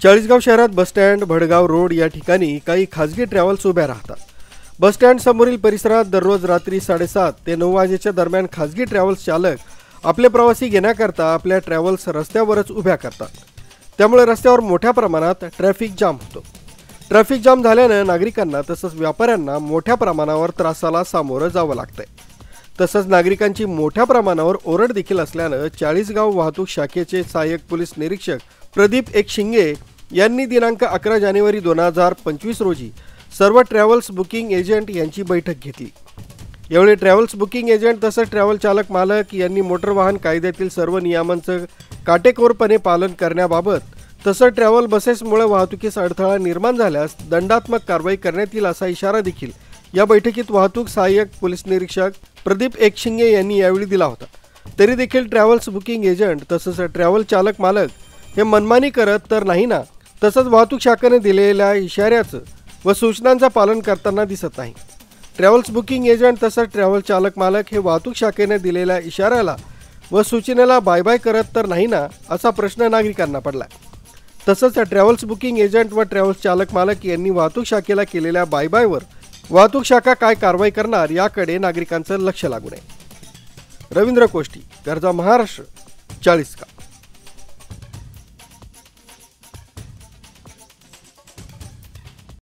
चाळीसगाव शहरात bus stand, Bhadgaon road या ठिकाणी काही खाजगी ट्रॅव्हल्स उभ्या राहतात। बसस्टँड समोरील परिसरात दररोज रात्री 7:30 ते 9 वाजेच्या दरम्यान खाजगी ट्रॅव्हल्स चालक आपले प्रवासी घेण्याकरता आपल्या ट्रॅव्हल्स रस्त्यावरच उभ्या करतात। त्यामुळे रस्त्यावर मोठ्या प्रमाणात ट्रॅफिक जाम होतो। ट्रॅफिक जाम झाल्याने नागरिकांना तसंच व्यापाऱ्यांना मोठ्या प्रमाणावर त्रासाला सामोरं जावं लागतंय। तसंच नागरिकांची मोठ्या प्रमाणावर ओरड देखील असल्याने चाळीसगाव वाहतूक शाखेचे सहाय्यक पोलीस निरीक्षक प्रदीप शिंगे यांनी दिनांक 11 जानेवारी 2025 रोजी सर्व ट्रॅव्हल्स बुकिंग एजंट यांची बैठक घेतली। यावेळी ट्रॅव्हल्स बुकिंग एजंट तसंच ट्रॅव्हल चालक मालक यांनी मोटर वाहन कायद्यातील सर्व नियमांचं काटेकोरपणे पालन करण्याबाबत तसंच ट्रॅव्हल बसेसमुळे वाहतुकीस अडथळा निर्माण झाल्यास दंडात्मक कारवाई करण्यात येईल असा इशारा देखील या बैठकीत वाहतूक सहाय्यक पोलीस निरीक्षक प्रदीप शिंगे यांनी यावेळी दिला होता। तरी देखील ट्रॅव्हल्स बुकिंग एजंट तसंच ट्रॅव्हल चालक मालक हे मनमानी करत तर नाही ना, तसंच वाहतूक शाखेने दिलेल्या इशाऱ्याचं व सूचनांचं पालन करताना दिसत नाही। ट्रॅव्हल्स बुकिंग एजंट तसंच ट्रॅव्हल चालक मालक हे वाहतूक शाखेने दिलेल्या इशाऱ्याला व सूचनेला बाय करत तर नाही ना, असा प्रश्न नागरिकांना पडला। तसंच ट्रॅव्हल्स बुकिंग एजंट व ट्रॅव्हल्स चालक मालक यांनी वाहतूक शाखेला केलेल्या बायवर वाहतूक शाखा काय कारवाई करणार याकडे नागरिकांचं लक्ष लागू नये। रवींद्र कोष्टी, गर्जा महाराष्ट्र, चाळीसगाव।